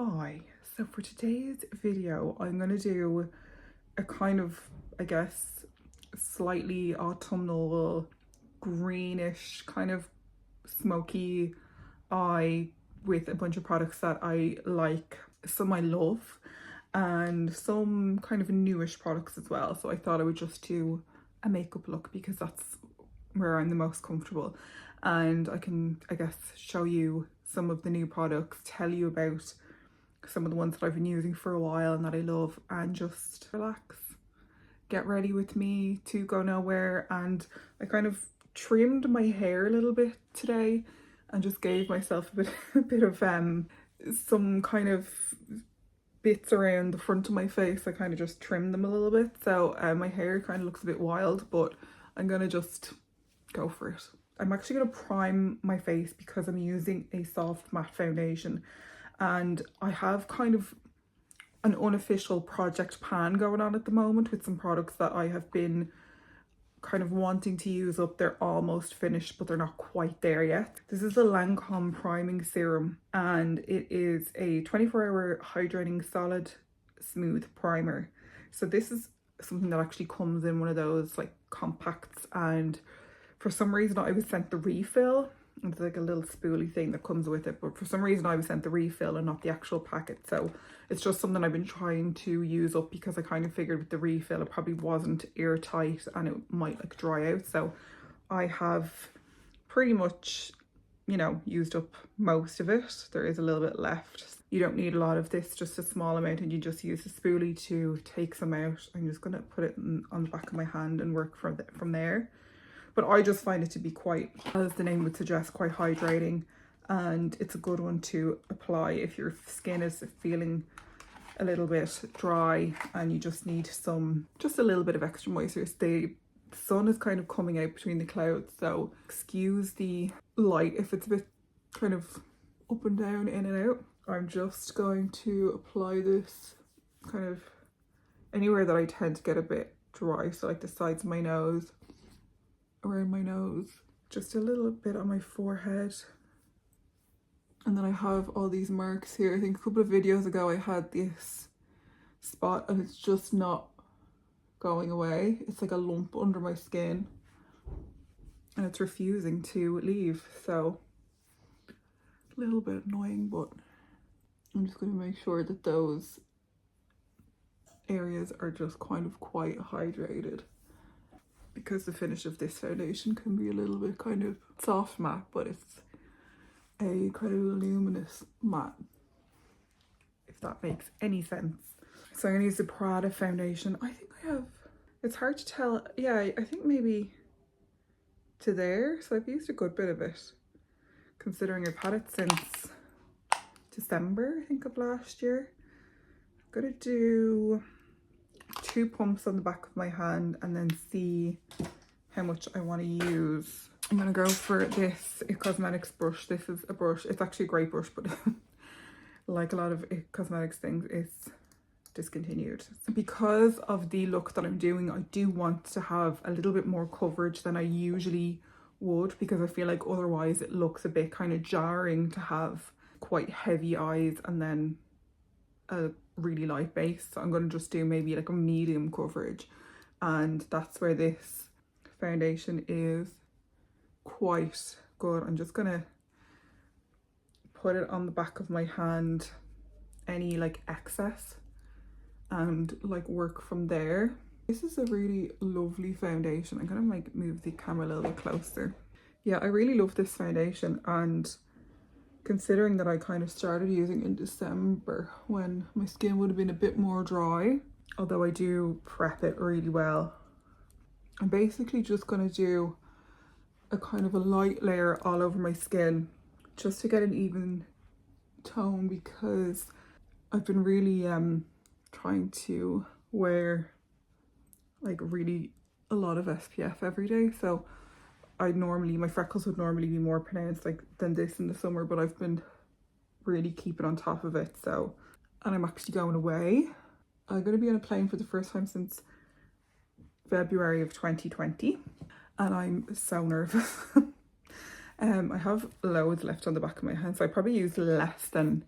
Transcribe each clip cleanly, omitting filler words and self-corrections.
Hi, so for today's video I'm going to do a kind of, I guess, slightly autumnal greenish kind of smoky eye with a bunch of products that I like, some I love and some kind of newish products as well. So I thought I would just do a makeup look because that's where I'm the most comfortable, and I can, I guess, show you some of the new products, tell you about some of the ones that I've been using for a while and that I love, and just relax, get ready with me to go nowhere. And I kind of trimmed my hair a little bit today and just gave myself a bit of some kind of bits around the front of my face. I kind of just trimmed them a little bit, so my hair kind of looks a bit wild, but I'm gonna just go for it. I'm actually gonna prime my face because I'm using a soft matte foundation, and I have kind of an unofficial project pan going on at the moment with some products that I have been kind of wanting to use up. They're almost finished, but they're not quite there yet. This is the Lancome Priming Serum, and it is a 24-hour hydrating solid smooth primer. So this is something that actually comes in one of those like compacts, and for some reason I was sent the refill. It's like a little spoolie thing that comes with it, but for some reason I was sent the refill and not the actual packet. So it's just something I've been trying to use up because I kind of figured with the refill it probably wasn't airtight and it might like dry out. So I have pretty much, you know, used up most of it. There is a little bit left. You don't need a lot of this, just a small amount, and you just use the spoolie to take some out. I'm just gonna put it on the back of my hand and work from there. But I just find it to be quite, as the name would suggest, quite hydrating, and it's a good one to apply if your skin is feeling a little bit dry and you just need just a little bit of extra moisture. The sun is kind of coming out between the clouds, so excuse the light if it's a bit kind of up and down, in and out. I'm just going to apply this kind of anywhere that I tend to get a bit dry, so like the sides of my nose, around my nose, just a little bit on my forehead. And then I have all these marks here. I think a couple of videos ago I had this spot and it's just not going away. It's like a lump under my skin and it's refusing to leave, so a little bit annoying, but I'm just going to make sure that those areas are just kind of quite hydrated, because the finish of this foundation can be a little bit kind of soft matte, but it's a kind of luminous matte, if that makes any sense. So I'm gonna use the Prada foundation. I think I have, it's hard to tell, yeah, I think maybe to there. So I've used a good bit of it, considering I've had it since December, I think, of last year. I'm gonna do 2 pumps on the back of my hand and then see how much I want to use. I'm gonna go for this IT Cosmetics brush. This is a brush, it's actually a great brush, but like a lot of IT Cosmetics things, it's discontinued. Because of the look that I'm doing, I do want to have a little bit more coverage than I usually would, because I feel like otherwise it looks a bit kind of jarring to have quite heavy eyes and then a really light base. So I'm going to just do maybe like a medium coverage, and that's where this foundation is quite good. I'm just gonna put it on the back of my hand, any like excess, and like work from there. This is a really lovely foundation. I'm gonna like move the camera a little bit closer. Yeah, I really love this foundation, and considering that I kind of started using in December when my skin would have been a bit more dry, although I do prep it really well, I'm basically just going to do a kind of a light layer all over my skin just to get an even tone, because I've been really trying to wear like really a lot of SPF every day. So my freckles would normally be more pronounced like than this in the summer, but I've been really keeping on top of it. So, and I'm actually going away. I'm going to be on a plane for the first time since February of 2020, and I'm so nervous. I have loads left on the back of my hand, so I probably used less than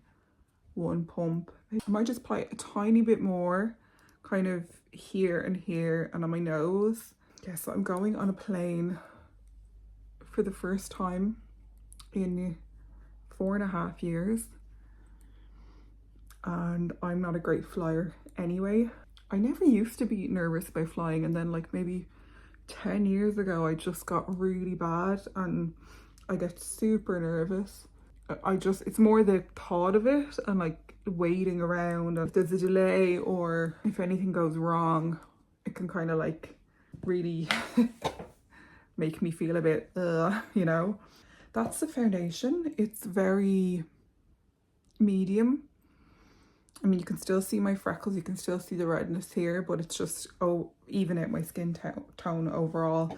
one pump. I might just apply a tiny bit more kind of here and here and on my nose. Yeah, so I'm going on a plane for the first time in 4.5 years, and I'm not a great flyer anyway. I never used to be nervous about flying, and then like maybe 10 years ago I just got really bad and I get super nervous. It's more the thought of it and like waiting around, if there's a delay or if anything goes wrong, it can kind of like really make me feel a bit you know. That's the foundation. It's very medium. I mean, you can still see my freckles, you can still see the redness here, but it's just even out my skin tone overall.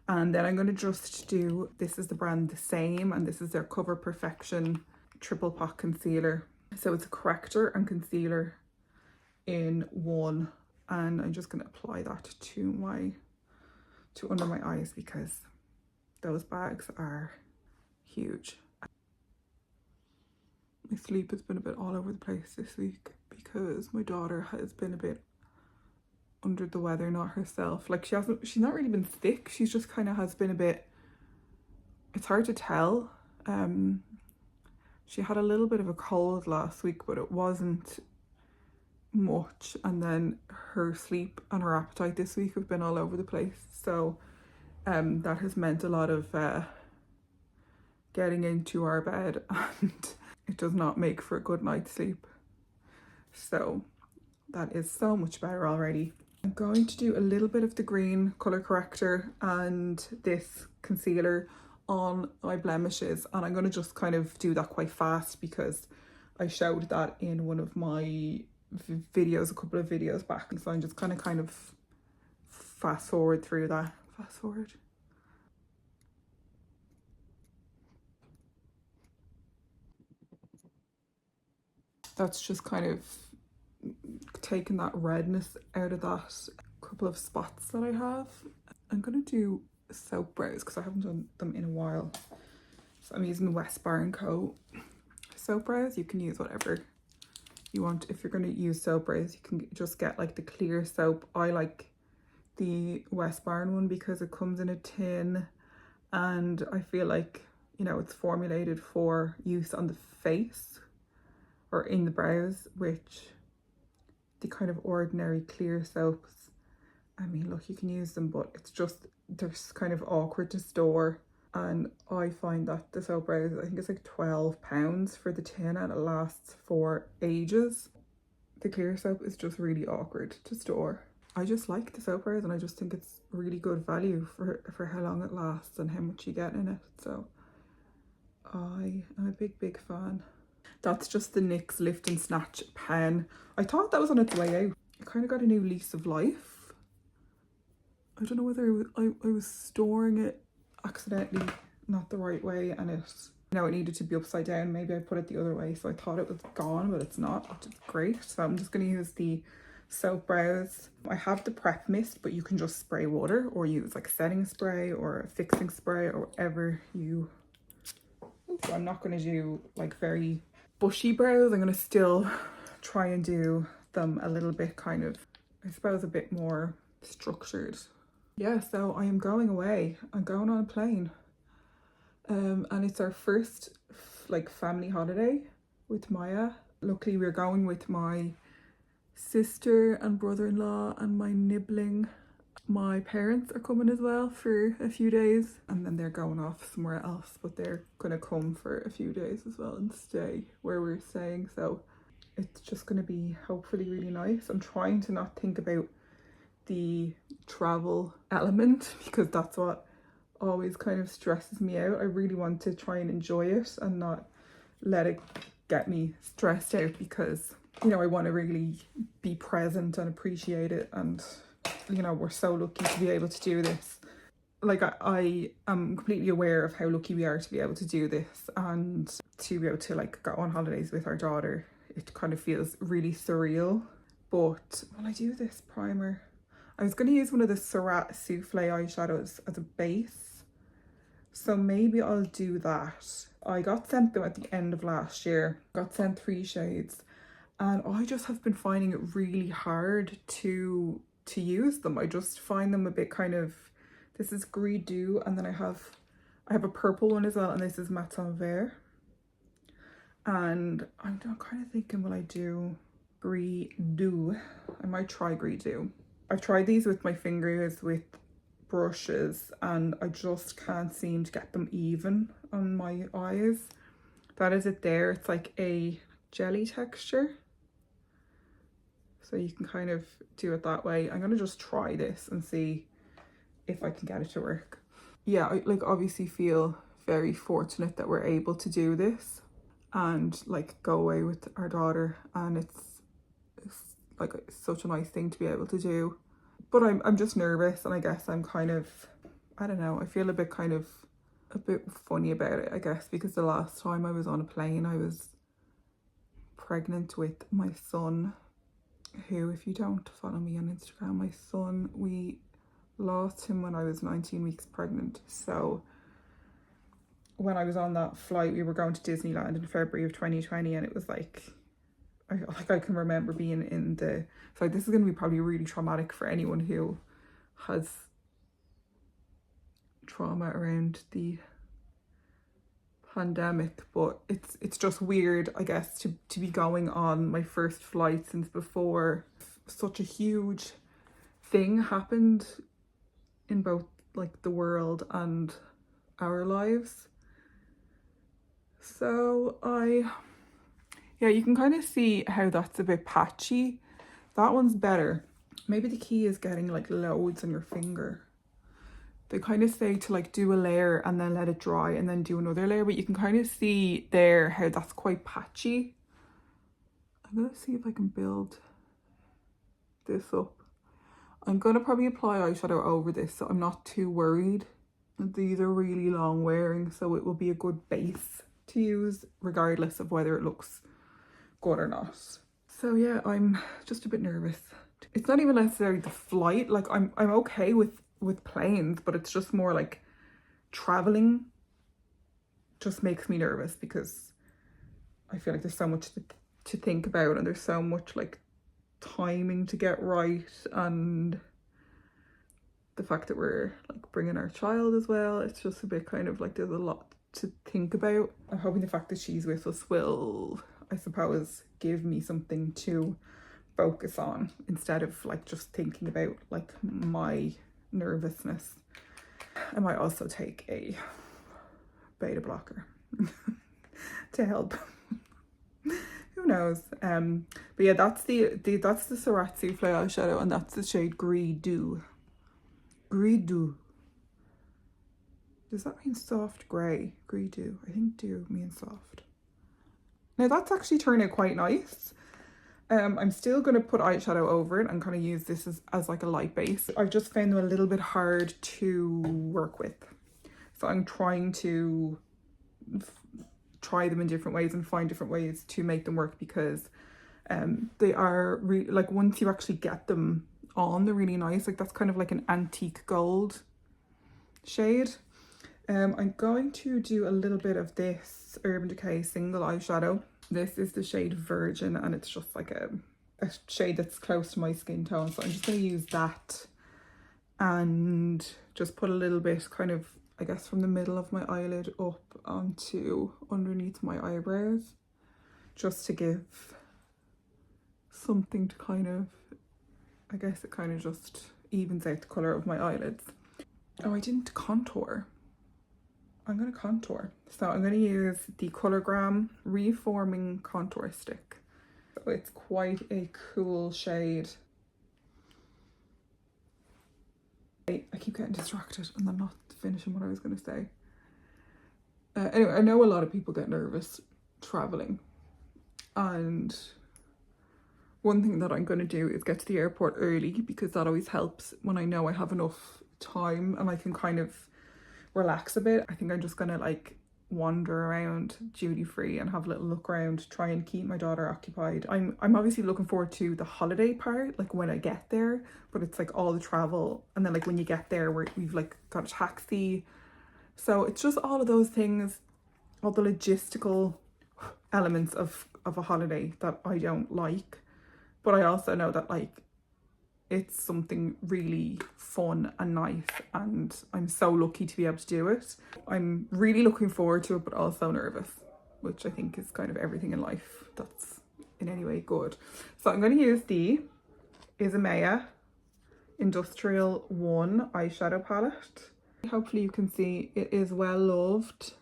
And then I'm going to just do, this is the brand The Same, and this is their Cover Perfection Triple Pot Concealer. So it's a corrector and concealer in one, and I'm just going to apply that to under my eyes because those bags are huge. My sleep has been a bit all over the place this week because my daughter has been a bit under the weather, not herself. Like she's not really been sick, she's just kind of has been a bit, it's hard to tell. She had a little bit of a cold last week, but it wasn't much, and then her sleep and her appetite this week have been all over the place, so that has meant a lot of getting into our bed, and it does not make for a good night's sleep. So that is so much better already. I'm going to do a little bit of the green colour corrector and this concealer on my blemishes, and I'm going to just kind of do that quite fast because I showed that in one of my videos a couple of videos back, so I'm just kind of fast forward through that. Fast forward. That's just kind of taking that redness out of that couple of spots that I have. I'm gonna do soap brows because I haven't done them in a while. So I'm using West Bar & Co. soap brows. You can use whatever you want. If you're gonna use soap brows, you can just get like the clear soap. I like the West Bar one because it comes in a tin, and I feel like, you know, it's formulated for use on the face or in the brows, which the kind of ordinary clear soaps, I mean, look, you can use them, but it's just, they're kind of awkward to store. And I find that the soap brows, I think it's like £12 for the tin, and it lasts for ages. The clear soap is just really awkward to store. I just like the soap brows, and I just think it's really good value for how long it lasts and how much you get in it. So I am a big fan. That's just the NYX Lift and Snatch pen. I thought that was on its way out. I kind of got a new lease of life. I don't know whether I was storing it accidentally not the right way, and it needed to be upside down. Maybe I put it the other way, so I thought it was gone, but it's not, which is great. So I'm just going to use the soap brows. I have the prep mist, but you can just spray water or use like a setting spray or a fixing spray or whatever you... So I'm not going to do like very bushy brows. I'm going to still try and do them a little bit kind of, I suppose, a bit more structured. Yeah, so I am going away. I'm going on a plane. And it's our first like family holiday with Maya. Luckily we're going with my sister and brother-in-law and my nibbling. My parents are coming as well for a few days, and then they're going off somewhere else, but they're gonna come for a few days as well and stay where we're staying. So it's just gonna be hopefully really nice. I'm trying to not think about the travel element because that's what always kind of stresses me out. I really want to try and enjoy it and not let it get me stressed out, because, you know, I want to really be present and appreciate it, and, you know, we're so lucky to be able to do this. Like I am completely aware of how lucky we are to be able to do this and to be able to like go on holidays with our daughter. It kind of feels really surreal. But will I do this primer? I was going to use one of the Soufflé eyeshadows as a base, so maybe I'll do that. I got sent them at the end of last year. Got sent 3 shades and I just have been finding it really hard to use them. I just find them a bit kind of, this is Gris Doux, and then I have a purple one as well, and this is Matin Vert. And I'm kind of thinking, will I do Gris Doux? I might try Gris Doux. I've tried these with my fingers with brushes and I just can't seem to get them even on my eyes. That is it there. It's like a jelly texture. So you can kind of do it that way. I'm gonna just try this and see if I can get it to work. Yeah, I like obviously feel very fortunate that we're able to do this and like go away with our daughter, and it's like such a nice thing to be able to do. But I'm just nervous, and I guess I'm kind of, I don't know, I feel a bit funny about it, I guess, because the last time I was on a plane I was pregnant with my son, who, if you don't follow me on Instagram, my son, we lost him when I was 19 weeks pregnant. So when I was on that flight, we were going to Disneyland in February of 2020, and it was like I can remember being in the, so this is going to be probably really traumatic for anyone who has trauma around the pandemic, but it's just weird, I guess, to be going on my first flight since before such a huge thing happened in both like the world and our lives. So yeah, you can kind of see how that's a bit patchy. That one's better. Maybe the key is getting like loads on your finger. They kind of say to like do a layer and then let it dry and then do another layer, but you can kind of see there how that's quite patchy. I'm gonna see if I can build this up. I'm gonna probably apply eyeshadow over this, so I'm not too worried. These are really long wearing, so it will be a good base to use regardless of whether it looks good or not. So yeah, I'm just a bit nervous. It's not even necessarily the flight, like I'm okay with planes, but it's just more like traveling just makes me nervous because I feel like there's so much to think about, and there's so much like timing to get right, and the fact that we're like bringing our child as well, it's just a bit kind of like there's a lot to think about. I'm hoping the fact that she's with us will, I suppose, give me something to focus on instead of like just thinking about like my nervousness. I might also take a beta blocker to help. Who knows? But yeah, that's the Surratt Soufflé eyeshadow, and that's the shade Gris Doux. Gris Doux. Does that mean soft grey? Gris Doux. I think Doux means soft. Now that's actually turned out quite nice. I'm still going to put eyeshadow over it and kind of use this as like a light base. I've just found them a little bit hard to work with. So I'm trying to try them in different ways and find different ways to make them work, because they are like once you actually get them on, they're really nice. Like that's kind of like an antique gold shade. I'm going to do a little bit of this Urban Decay single eyeshadow. This is the shade Virgin, and it's just like a shade that's close to my skin tone. So I'm just going to use that and just put a little bit kind of, I guess, from the middle of my eyelid up onto underneath my eyebrows, just to give something to kind of, I guess it kind of just evens out the colour of my eyelids. Oh, I didn't contour. I'm going to contour. So I'm going to use the Colourgram Reforming Contour Stick. So it's quite a cool shade. I keep getting distracted and I'm not finishing what I was going to say. Anyway, I know a lot of people get nervous traveling, and one thing that I'm going to do is get to the airport early, because that always helps when I know I have enough time and I can kind of relax a bit. I think I'm just gonna like wander around duty free and have a little look around, try and keep my daughter occupied. I'm obviously looking forward to the holiday part, like when I get there, but it's like all the travel, and then like when you get there we've like got a taxi, so it's just all of those things all the logistical elements of a holiday that I don't like. But I also know that like it's something really fun and nice, and I'm so lucky to be able to do it. I'm really looking forward to it, but also nervous, which I think is kind of everything in life that's in any way good. So I'm going to use the Isomaya Industrial 1 eyeshadow palette. Hopefully you can see it is well loved,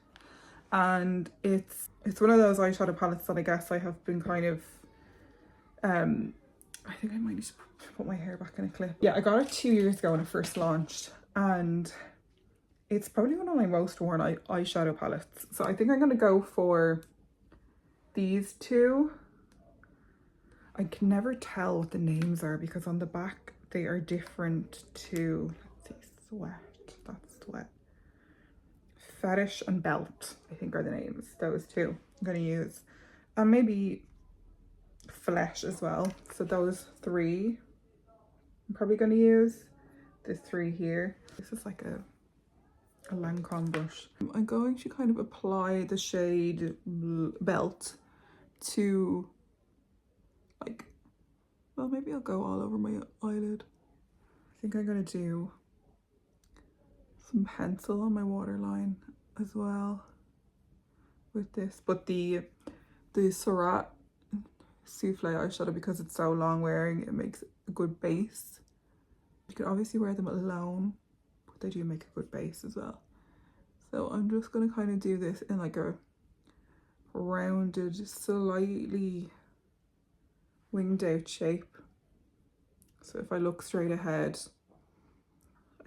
and it's one of those eyeshadow palettes that I guess I have been kind of I think I might need to put my hair back in a clip. Yeah, I got it 2 years ago when it first launched, and it's probably one of my most worn eyeshadow palettes. So I think I'm going to go for these two. I can never tell what the names are because on the back they are different to, let's see, Sweat, that's Sweat. Fetish and Belt, I think are the names, those two I'm going to use. And maybe Flesh as well. So those three I'm probably going to use. There's three here. This is like a Lancome brush. I'm going to kind of apply the shade Belt to like, well, maybe I'll go all over my eyelid. I think I'm going to do some pencil on my waterline as well with this. But the Surat Soufflé eyeshadow, because it's so long wearing, it makes a good base. You could obviously wear them alone, but they do make a good base as well. So I'm just going to kind of do this in like a rounded, slightly winged out shape. So if I look straight ahead,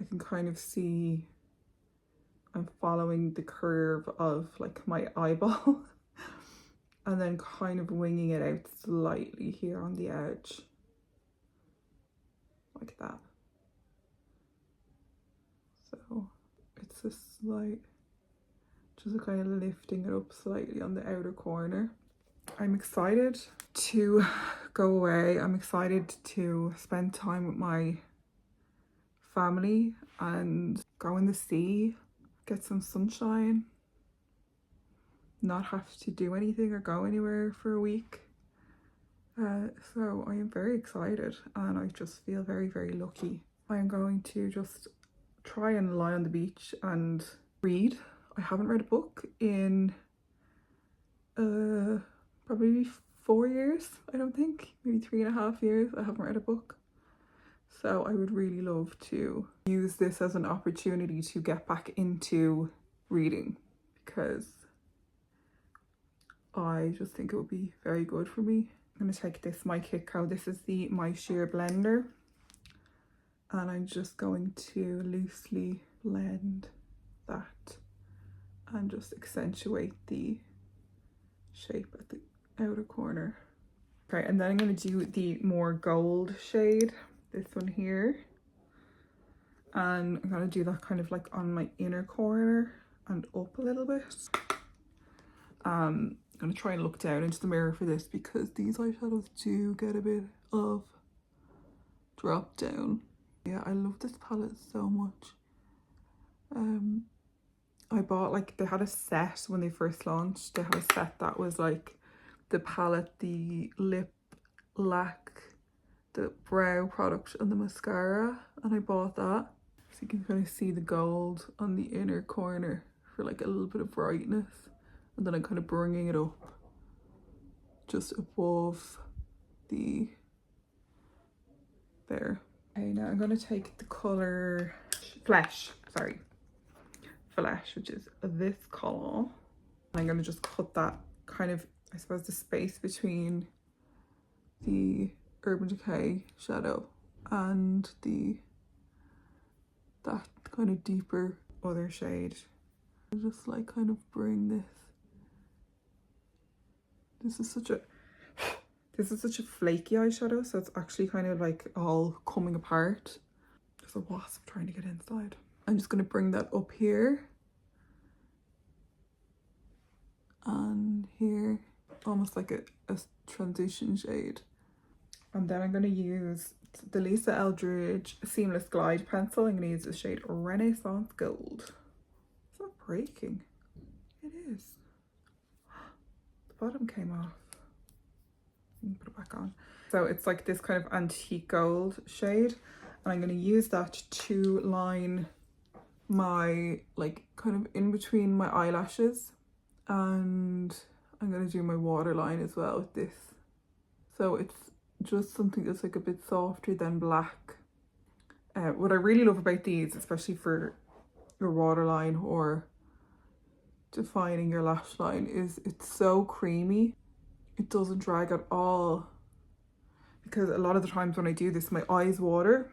I can kind of see I'm following the curve of like my eyeball and then kind of winging it out slightly here on the edge, like that. So it's a slight, just kind of lifting it up slightly on the outer corner. I'm excited to go away. I'm excited to spend time with my family and go in the sea, get some sunshine, not have to do anything or go anywhere for a week. So I am very excited, and I just feel very, very lucky. I am going to just try and lie on the beach and read. I haven't read a book in probably 4 years, I don't think, maybe 3.5 years. I haven't read a book. So I would really love to use this as an opportunity to get back into reading, because I just think it would be very good for me. I'm going to take this MYKITCO. This is the My Sheer blender, and I'm just going to loosely blend that and just accentuate the shape at the outer corner. Okay, and then I'm going to do the more gold shade, this one here, and I'm going to do that kind of like on my inner corner and up a little bit. I'm going to try and look down into the mirror for this because these eyeshadows do get a bit of drop down. Yeah, I love this palette so much. I bought, like, they had a set when they first launched. They had a set that was like the palette, the lip lac, the brow product, and the mascara, and I bought that. So you can kind of see the gold on the inner corner for like a little bit of brightness, and then I'm kind of bringing it up just above the there. Okay, now I'm going to take the colour Flesh, which is this colour. I'm going to just cut that kind of, I suppose, the space between the Urban Decay shadow and that kind of deeper other shade. I just like kind of bring this. This is such a flaky eyeshadow, so it's actually kind of like all coming apart. There's a wasp trying to get inside. I'm just going to bring that up here and here, almost like a transition shade. And then I'm going to use the Lisa Eldridge Seamless Glide pencil. I'm going to use the shade Renaissance Gold. It's not breaking. It is. bottom came off. Put it back on. So it's like this kind of antique gold shade, and I'm going to use that to line my, like, kind of in between my eyelashes, and I'm going to do my waterline as well with this. So it's just something that's like a bit softer than black. What I really love about these, especially for your waterline or defining your lash line, is it's so creamy. It doesn't drag at all, because a lot of the times when I do this my eyes water,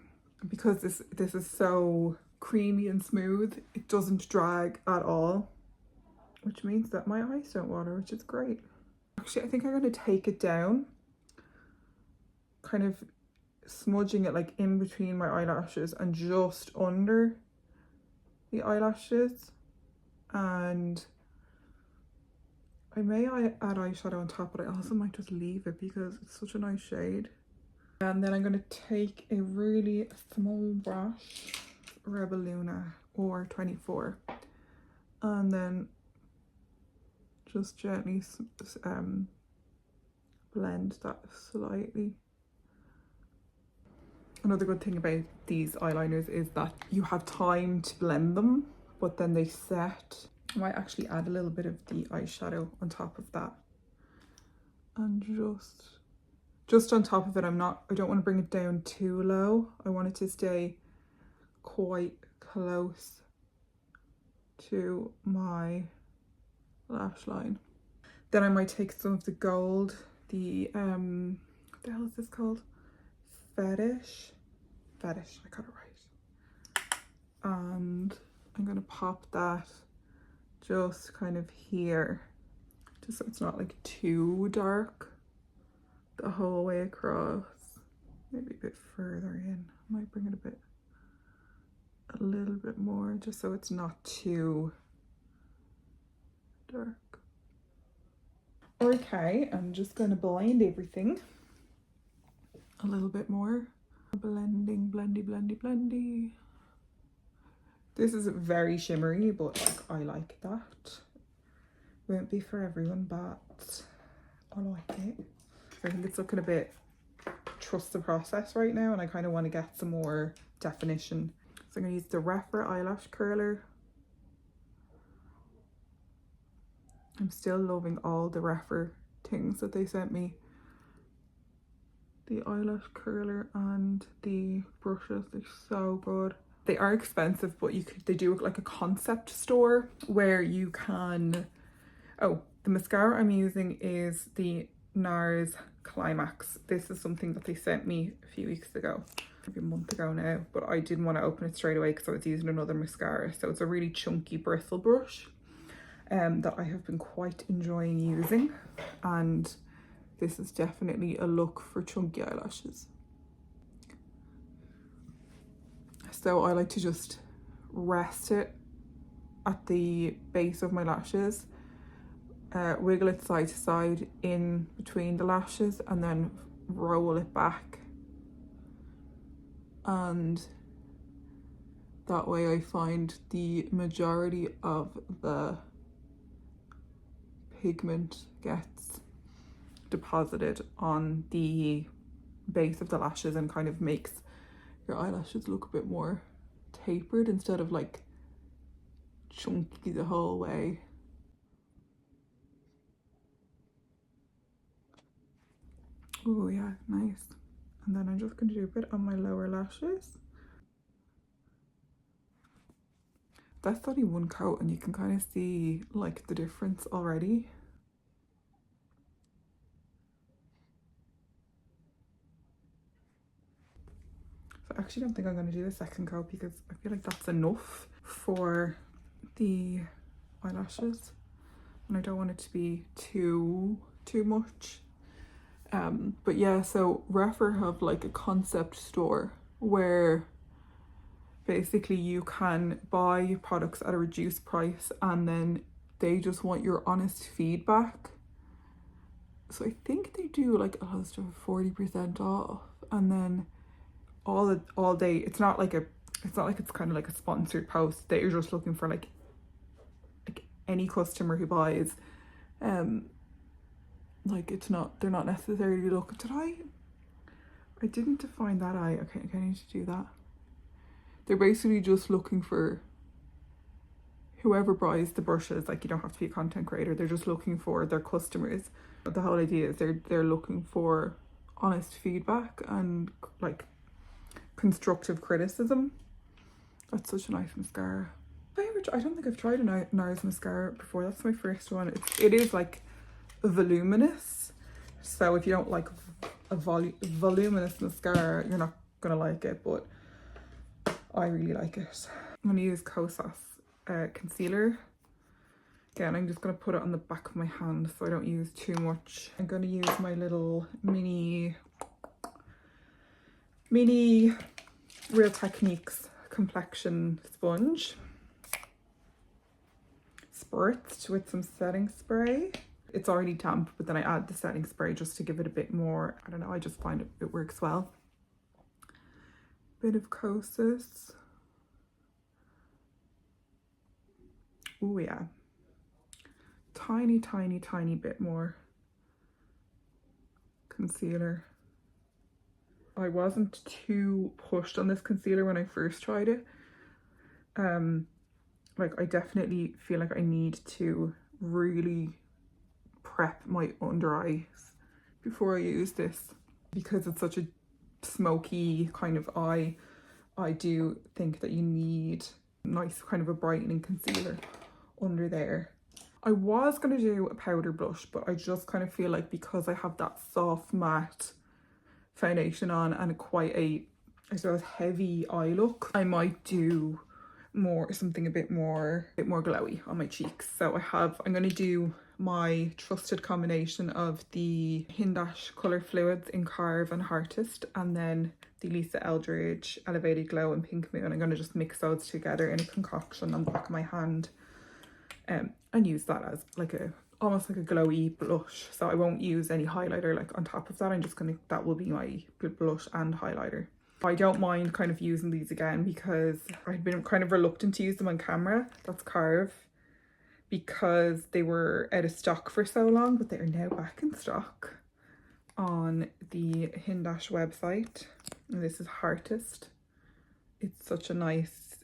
because this is so creamy and smooth, it doesn't drag at all, which means that my eyes don't water, which is great. Actually, I think I'm going to take it down, kind of smudging it like in between my eyelashes and just under the eyelashes, and I may add eyeshadow on top, but I also might just leave it because it's such a nice shade. And then I'm going to take a really small brush, Rebeluna R14, and then just gently blend that slightly. Another good thing about these eyeliners is that you have time to blend them, but then they set. I might actually add a little bit of the eyeshadow on top of that, and just on top of it. I don't want to bring it down too low. I want it to stay quite close to my lash line. Then I might take some of the gold, the what the hell is this called? Fetish, I got it right. And I'm gonna pop that just kind of here, just so it's not like too dark the whole way across. Maybe a bit further in. I might bring it a little bit more, just so it's not too dark. Okay, I'm just going to blend everything a little bit more. Blending, blendy. This is very shimmery, but like, I like that. Won't be for everyone, but I like it. I think it's looking a bit trust the process right now, and I kind of want to get some more definition. So I'm going to use the Rephr Eyelash Curler. I'm still loving all the Rephr things that they sent me. The eyelash curler and the brushes, they're so good. They are expensive, but they do like a concept store where you can... Oh, the mascara I'm using is the NARS Climax. This is something that they sent me a few weeks ago, maybe a month ago now, but I didn't want to open it straight away because I was using another mascara. So it's a really chunky bristle brush that I have been quite enjoying using, and this is definitely a look for chunky eyelashes. So I like to just rest it at the base of my lashes, wiggle it side to side in between the lashes, and then roll it back. And that way I find the majority of the pigment gets deposited on the base of the lashes and kind of makes your eyelashes look a bit more tapered instead of like chunky the whole way. Oh yeah, nice. And then I'm just going to do a bit on my lower lashes. That's only one coat and you can kind of see like the difference already. So I actually don't think I'm going to do the second coat because I feel like that's enough for the eyelashes, and I don't want it to be too much. But yeah, so Rephr have like a concept store where basically you can buy products at a reduced price and then they just want your honest feedback. So I think they do like a host of 40% off, and then all day, it's not like it's kind of like a sponsored post. They're just looking for like any customer who buys Like it's not, they're not necessarily looking. I didn't define that eye. Okay, I need to do that. They're basically just looking for whoever buys the brushes. Like, you don't have to be a content creator. They're just looking for their customers. But the whole idea is they're looking for honest feedback and like constructive criticism. That's such a nice mascara. I don't think I've tried a NARS mascara before. That's my first one. It is like voluminous. So if you don't like a voluminous mascara, you're not gonna like it, but I really like it. I'm gonna use Kosas concealer. Again, I'm just gonna put it on the back of my hand so I don't use too much. I'm gonna use my little mini Real Techniques complexion sponge, spritzed with some setting spray. It's already damp, but then I add the setting spray just to give it a bit more, I don't know, I just find it works well. Bit of Kosas. Oh yeah. Tiny bit more concealer. I wasn't too pushed on this concealer when I first tried it. Like, I definitely feel like I need to really prep my under eyes before I use this, because it's such a smoky kind of eye. I do think that you need nice kind of a brightening concealer under there. I was going to do a powder blush, but I just kind of feel like because I have that soft matte foundation on and quite a, I suppose, heavy eye look, I might do something a bit more glowy on my cheeks. So I'm going to do my trusted combination of the Eyelash Curler fluids in Carve and Heartist, and then the Lisa Eldridge Elevated Glow in Pink Moon. I'm going to just mix those together in a concoction on the back of my hand, and use that as like almost like a glowy blush. So I won't use any highlighter like on top of that. I'm just gonna, that will be my blush and highlighter. I don't mind kind of using these again because I'd been kind of reluctant to use them on camera. That's Carve, because they were out of stock for so long, but they are now back in stock on the Eyelash website. And this is Heartist. It's such a nice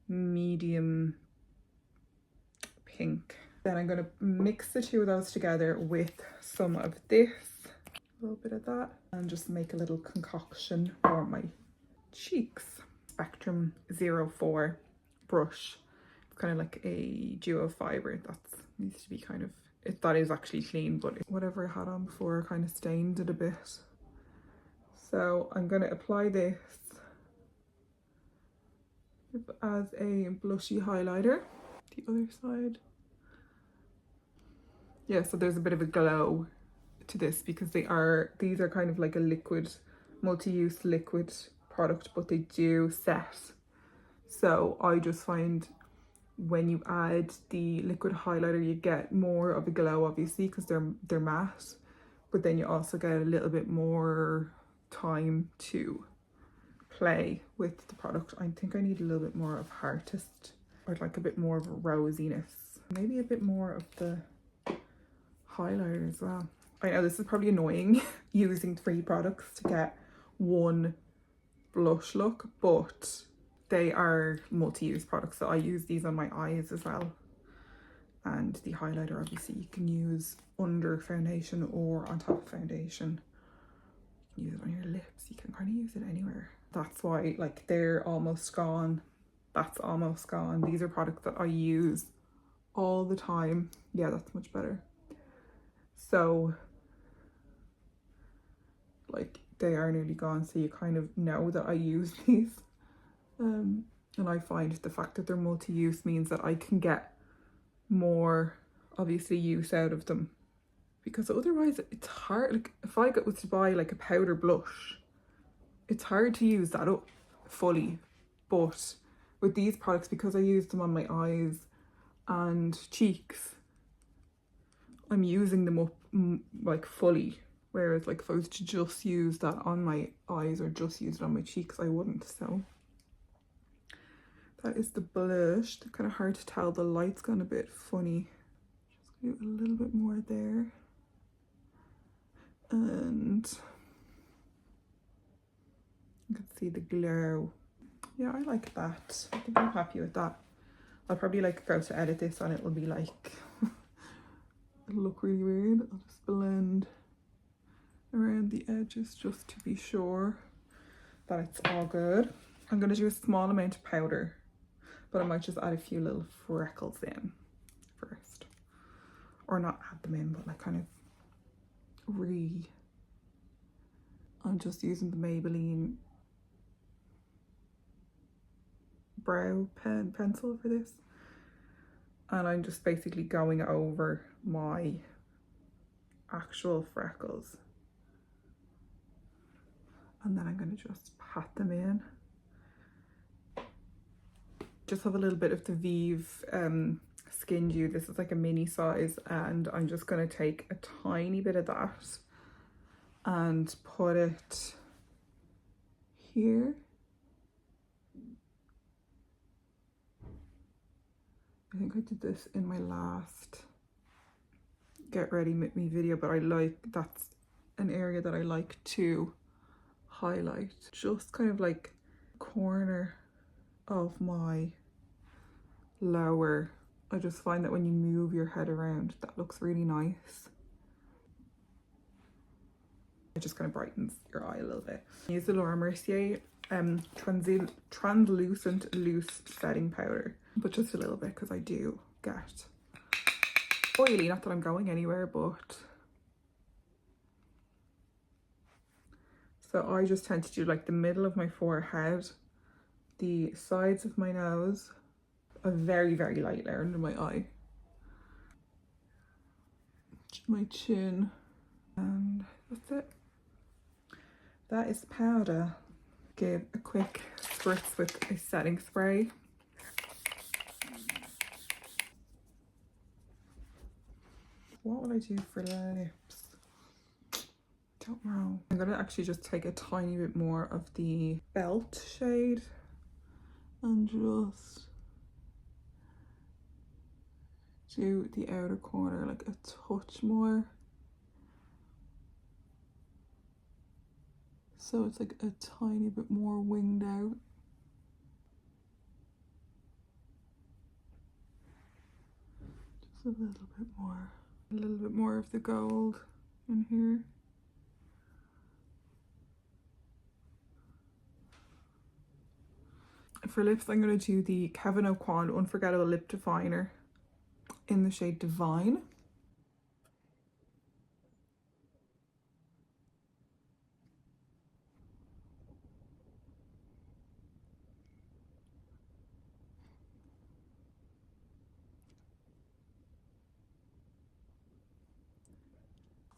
medium pink. Then I'm going to mix the two of those together with some of this, a little bit of that, and just make a little concoction for my cheeks. Spectrum 04 brush. It's kind of like a duo fibre. That needs to be kind of, that is actually clean, but whatever I had on before kind of stained it a bit. So I'm going to apply this as a blushy highlighter. The other side. Yeah, so there's a bit of a glow to this because these are kind of like a liquid, multi-use liquid product, but they do set. So I just find when you add the liquid highlighter, you get more of a glow, obviously, because they're matte, but then you also get a little bit more time to play with the product. I think I need a little bit more of Heartist. I'd like a bit more of a rosiness, maybe a bit more of the highlighter as well. I know this is probably annoying using 3 products to get one blush look, but they are multi-use products, so I use these on my eyes as well. And the highlighter, obviously, you can use under foundation or on top of foundation. You can use it on your lips, you can kind of use it anywhere. That's why, like, they're almost gone. That's almost gone. These are products that I use all the time. Yeah, that's much better. So, like, they are nearly gone, so you kind of know that I use these. And I find the fact that they're multi-use means that I can get more, obviously, use out of them. Because otherwise, it's hard. Like, if I was to buy, like, a powder blush, it's hard to use that up fully. But with these products, because I use them on my eyes and cheeks, I'm using them up like fully, whereas like if I was to just use that on my eyes or just use it on my cheeks, I wouldn't. So that is the blush. They're kind of hard to tell, the light's gone a bit funny. Just do a little bit more there. And you can see the glow. Yeah, I like that. I think I'm happy with that. I'll probably like go to edit this and it'll be like it'll look really weird. I'll just blend around the edges just to be sure that it's all good. I'm going to do a small amount of powder, but I might just add a few little freckles in first, or not add them in, but like kind of I'm just using the Maybelline brow pencil for this, and I'm just basically going over my actual freckles, and then I'm going to just pat them in. Just have a little bit of the Vive Skin Dew. This is like a mini size, and I'm just going to take a tiny bit of that and put it here. I think I did this in my last Get Ready With Me video, but that's an area that I like to highlight. Just kind of like corner of my lower. I just find that when you move your head around, that looks really nice. It just kind of brightens your eye a little bit. Use the Laura Mercier translucent loose setting powder, but just a little bit because I do get oily. Not that I'm going anywhere, but so I just tend to do like the middle of my forehead, the sides of my nose, a very, very light layer under my eye, my chin, and that's it. That is the powder. Give a quick spritz with a setting spray. What would I do for lips? Don't know. I'm gonna actually just take a tiny bit more of the Belt shade and just do the outer corner like a touch more. So it's like a tiny bit more winged out. Just a little bit more. A little bit more of the gold in here. For lips, I'm going to do the Kevyn Aucoin Unforgettable Lip Definer in the shade Divine.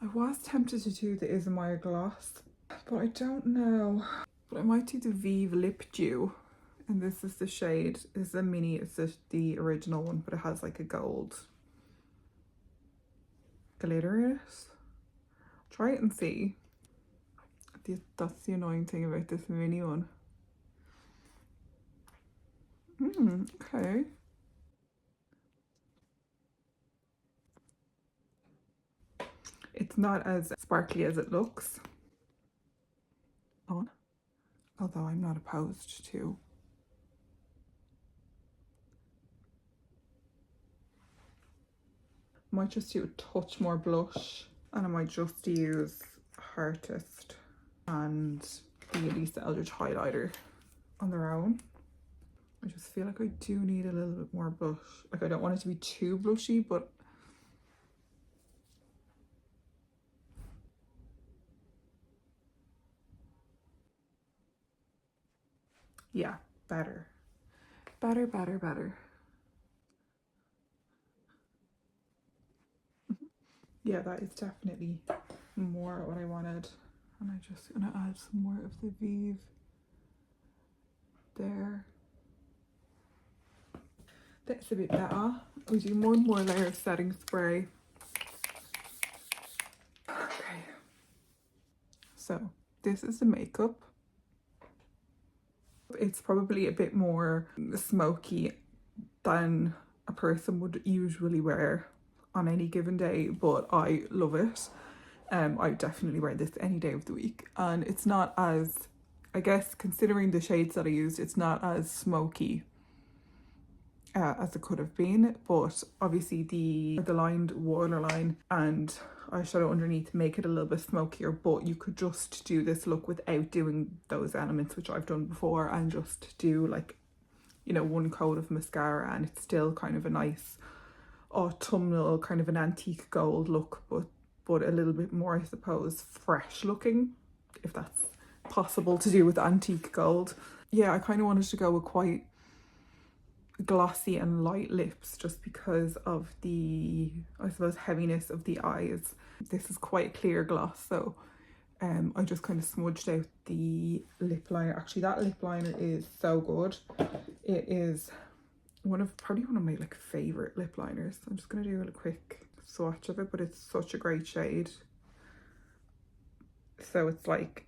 I was tempted to do the Isomaya gloss, but I don't know. But I might do the Vive Lip Dew, and this is the shade. This is a mini. It's the original one, but it has like a gold glitter in it. Try it and see. That's the annoying thing about this mini one. Okay. It's not as sparkly as it looks on, although I'm not opposed to. I might just do a touch more blush, and I might just use Heartist and the Elisa Eldridge highlighter on their own. I just feel like I do need a little bit more blush. Like, I don't want it to be too blushy, but yeah, better. Better, better, better. Yeah, that is definitely more what I wanted. And I'm just gonna add some more of the Vive there. That's a bit better. We do one more layer of setting spray. Okay. So this is the makeup. It's probably a bit more smoky than a person would usually wear on any given day, but I love it. I would definitely wear this any day of the week. And it's not as, I guess, considering the shades that I used, it's not as smoky as it could have been, but obviously the lined waterline and eyeshadow underneath make it a little bit smokier, but you could just do this look without doing those elements, which I've done before, and just do like, you know, one coat of mascara and it's still kind of a nice autumnal, kind of an antique gold look, but a little bit more, I suppose, fresh looking, if that's possible to do with antique gold. Yeah, I kind of wanted to go with quite glossy and light lips just because of the, I suppose, heaviness of the eyes. This is quite a clear gloss, so I just kind of smudged out the lip liner. Actually, that lip liner is so good. It is probably one of my like favorite lip liners. I'm just gonna do a quick swatch of it, but it's such a great shade. So it's like,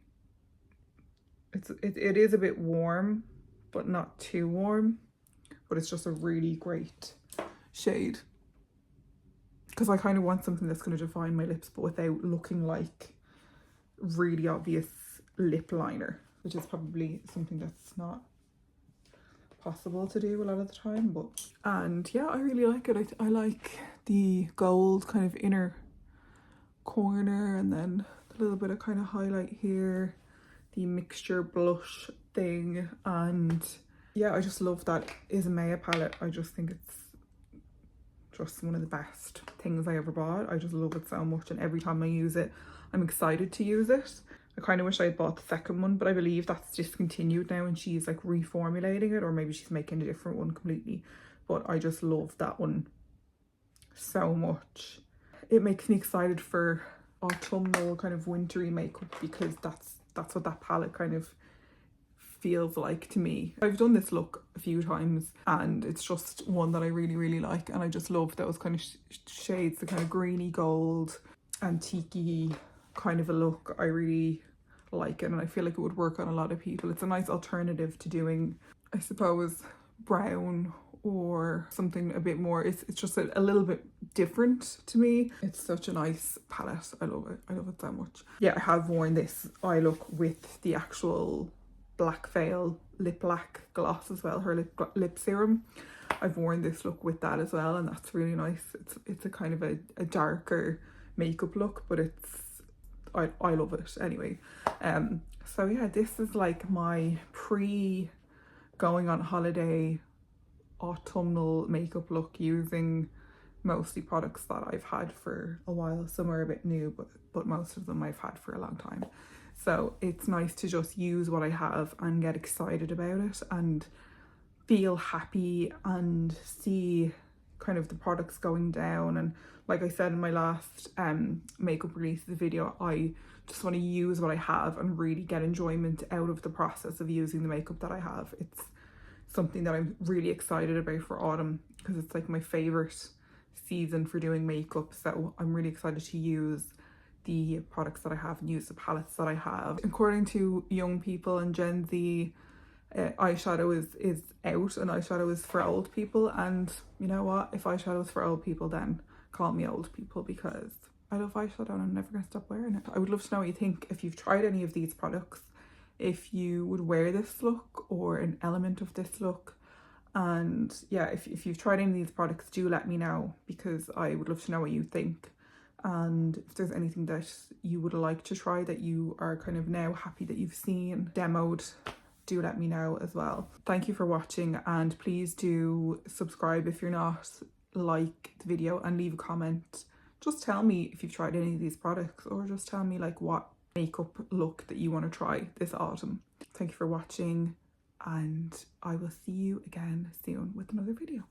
it is a bit warm, but not too warm. But it's just a really great shade, because I kind of want something that's going to define my lips but without looking like really obvious lip liner, which is probably something that's not possible to do a lot of the time. But, and yeah, I really like it. I like the gold kind of inner corner, and then a little bit of kind of highlight here, the mixture blush thing, and yeah, I just love that Ismaya palette. I just think it's just one of the best things I ever bought. I just love it so much, and every time I use it, I'm excited to use it. I kind of wish I had bought the second one, but I believe that's discontinued now and she's like reformulating it, or maybe she's making a different one completely. But I just love that one so much. It makes me excited for autumnal kind of wintry makeup, because that's what that palette kind of feels like to me. I've done this look a few times and it's just one that I really like, and I just love those kind of shades, the kind of greeny gold, antique-y kind of a look. I really like it, and I feel like it would work on a lot of people. It's a nice alternative to doing, I suppose, brown or something a bit more. It's just a little bit different to me. It's such a nice palette. I love it. I love it so much. Yeah, I have worn this eye look with the actual Black Veil Lip Lac gloss as well, her lip serum. I've worn this look with that as well, and that's really nice. It's a kind of a darker makeup look, but I love it anyway. So yeah, this is like my pre going on holiday autumnal makeup look, using mostly products that I've had for a while. Some are a bit new, but most of them I've had for a long time. So it's nice to just use what I have and get excited about it and feel happy and see kind of the products going down. And like I said in my last makeup releases video, I just want to use what I have and really get enjoyment out of the process of using the makeup that I have. It's something that I'm really excited about for autumn, because it's like my favorite season for doing makeup. So I'm really excited to use the products that I have and use the palettes that I have. According to young people and Gen Z, eyeshadow is out and eyeshadow is for old people. And you know what? If eyeshadow is for old people, then call me old people, because I love eyeshadow and I'm never gonna stop wearing it. I would love to know what you think, if you've tried any of these products, if you would wear this look or an element of this look. And yeah, if you've tried any of these products, do let me know, because I would love to know what you think. And if there's anything that you would like to try that you are kind of now happy that you've seen demoed, do let me know as well. Thank you for watching, and please do subscribe if you're not, like the video, and leave a comment. Just tell me if you've tried any of these products, or just tell me like what makeup look that you want to try this autumn. Thank you for watching, and I will see you again soon with another video.